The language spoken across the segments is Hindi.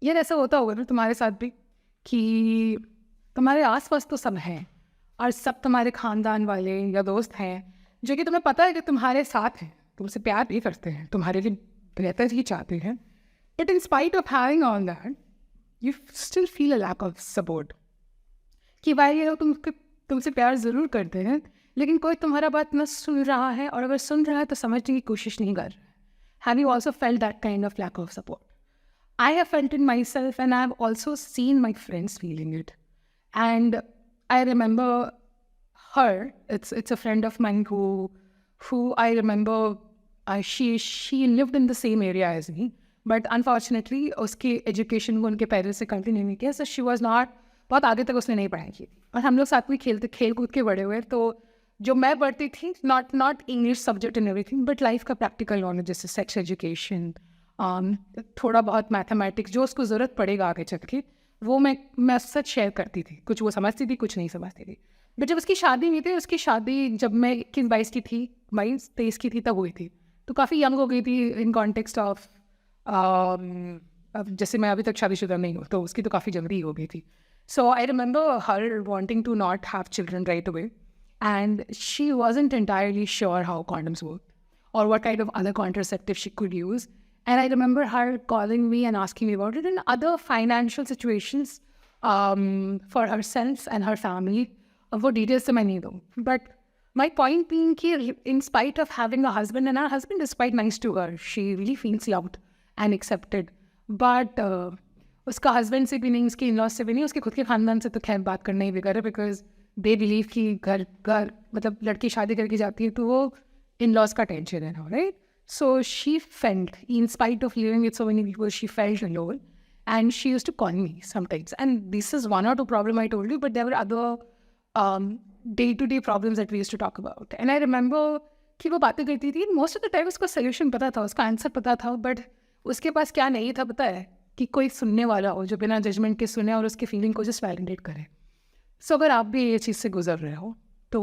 यार ऐसा होता होगा ना तुम्हारे साथ भी कि तुम्हारे आसपास तो सब हैं और सब तुम्हारे खानदान वाले या दोस्त हैं जो कि तुम्हें पता है कि तुम्हारे साथ हैं, तुमसे प्यार भी करते हैं, तुम्हारे लिए बेहतर ही चाहते हैं, but in spite of having all that you still feel a lack of support कि भाई ये लोग तुमसे प्यार ज़रूर करते हैं लेकिन कोई तुम्हारा बात न सुन रहा है, और अगर सुन रहा है तो समझने की कोशिश नहीं कर रहा है. Have you also felt that kind of lack of support? I have felt it myself, and I've also seen my friends feeling it. And I remember her. It's a friend of mine who I remember. She lived in the same area as me, but unfortunately, उसकी education को उनके parents से continue नहीं किया. So she was not, बहुत आगे तक उसने नहीं पढ़ाई की. और हम लोग साथ में खेल कूद के बड़े हुए. तो जो मैं पढ़ती थी, not English subject and everything, but life का practical knowledge जैसे sex education, थोड़ा बहुत मैथमेटिक्स जो उसको ज़रूरत पड़ेगा आगे चल के, वो मैं उसके साथ शेयर करती थी. कुछ वो समझती थी, कुछ नहीं समझती थी. बट जब उसकी शादी हुई थी, उसकी शादी जब मैं 21-22 की थी, 22-23 की थी, तब हुई थी. तो काफ़ी यंग हो गई थी इन कॉन्टेक्स्ट ऑफ, अब जैसे मैं अभी तक शादीशुदा नहीं हूँ, तो उसकी तो काफ़ी जल्दी हो गई थी. So I remember her wanting to not have children right away, and she wasn't entirely sure how condoms work or what kind of other contraceptive she could use. And I remember her calling me and asking me about it and other financial situations for herself and her family. वो details तो मैं नहीं दूँ. But my point being कि in spite of having a husband, and her husband is quite nice to her, she really feels loved and accepted. But उसका husband से भी नहीं, उसके in-laws से भी नहीं, उसके खुद के खानदान से तो खैर बात करना ही बेकार है, because they believe कि घर मतलब लड़की शादी करके जाती है तो वो in-laws का tension है ना, right? So she felt, in spite of living with so many people, she felt alone. And she used to call me sometimes. And this is one or two problems I told you, but there were other day-to-day problems that we used to talk about. And I remember कि वो बातें करती थी, most of the time उसका solution पता था, उसका आंसर पता था, but उसके पास क्या नहीं था पता है, कि कोई सुनने वाला हो जो बिना जजमेंट के सुने और उसके फीलिंग को जस्ट वैलिडेट करे. सो अगर आप भी ये चीज़ से गुजर रहे हो तो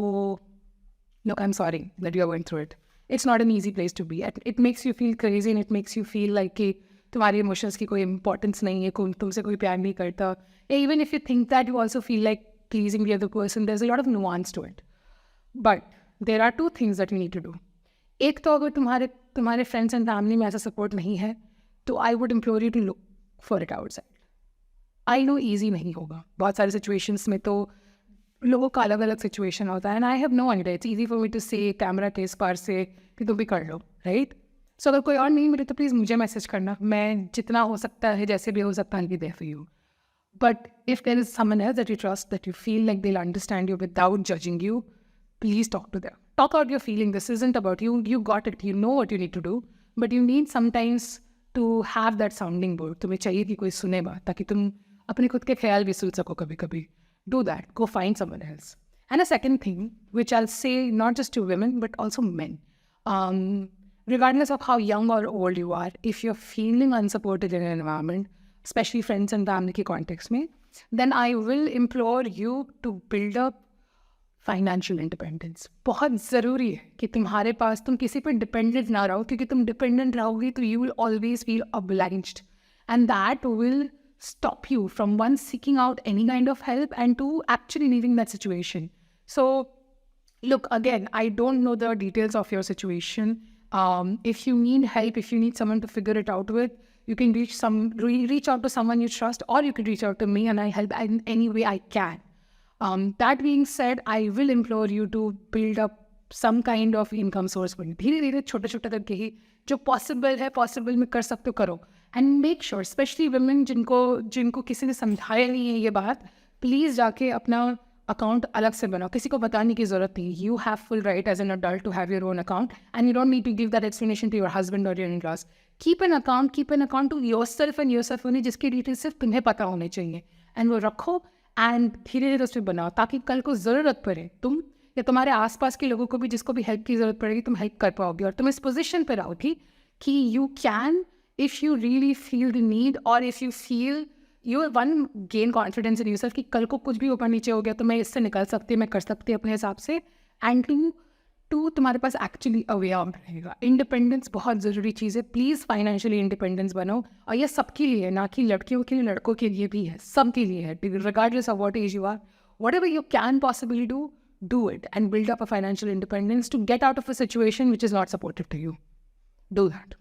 look, I'm sorry that you're going through it. It's not an easy place to be. It makes you feel crazy and it makes you feel like कि तुम्हारी emotions की कोई importance नहीं है, तुमसे कोई प्यार नहीं करता. Even if you think that, you also feel like pleasing the other person. There's a lot of nuance to it. But there are two things that you need to do. एक तो अगर तुम्हारे friends and family में ऐसा support नहीं है, तो I would implore you to look for it outside. I know easy नहीं होगा. बहुत सारे situations में तो लोगों का अलग अलग सिचुएशन होता है, and I have no idea. It's easy for me to say camera के इस पार से कि तुम भी कर लो, राइट? सो अगर कोई और नहीं मिले तो प्लीज़ मुझे मैसेज करना. मैं जितना हो सकता है, जैसे भी हो सकता है, be there for you. But if there is someone else that you trust, that you feel like they will understand you without judging you, please talk to them. Talk out your feeling. This isn't about you. You got it. You know what you need to do, but you need sometimes to have that sounding board. तुम्हें चाहिए कि कोई सुने बात, ताकि तुम अपने खुद के ख्याल भी सुन सको कभी कभी. Do that. Go find someone else. And a second thing, which I'll say not just to women, but also men. Regardless of how young or old you are, if you're feeling unsupported in an environment, especially friends and family के context में, then I will implore you to build up financial independence. बहुत ज़रूरी है कि तुम्हारे पास, तुम किसी पर dependent ना रहो, क्योंकि तुम dependent रहोगे तो you will always feel obliged. And that will stop you from one seeking out any kind of help and two actually leaving that situation. So look, again, I don't know the details of your situation. If you need help, if you need someone to figure it out with, you can reach out to someone you trust, or you can reach out to me and I help in any way I can. That being said, I will implore you to build up some kind of income source for you. धीरे धीरे छोटे छोटे करके ही जो पॉसिबल में कर सकते हो करो. And make sure, specially women जिनको किसी ने समझाया नहीं है ये बात, प्लीज़ जाके अपना अकाउंट अलग से बनाओ. किसी को बताने की ज़रूरत नहीं. You have full right as an adult to have your own account, and you don't need to give that explanation to your husband और your in-laws. Keep an account to yourself and yourself only, जिसकी डिटेल्स सिर्फ तुम्हें पता होने चाहिए, एंड वो रखो एंड धीरे धीरे उस पर बनाओ, ताकि कल को ज़रूरत पड़े तुम या तुम्हारे आसपास के लोगों को भी, जिसको भी हेल्प की ज़रूरत पड़ेगी, तुम हेल्प कर पाओगे. और तुम इस पोजिशन पर आओगी कि you can, if you really feel the need, or if you feel you gain confidence in yourself कि कल को कुछ भी ऊपर नीचे हो गया तो मैं इससे निकल सकती, मैं कर सकती अपने हिसाब से, and to टू तुम्हारे पास एक्चुअली अवेयर रहेगा। इंडिपेंडेंस बहुत ज़रूरी चीज़ है। प्लीज़ फाइनेंशियली इंडिपेंडेंस बनो, और ये सबके लिए है, ना कि लड़कियों के लिए, लड़कों के लिए भी है, सबके लिए है, regardless of what age you are. Whatever you can possibly do it and build up a financial independence to get out of a situation which is not supportive to you. Do that.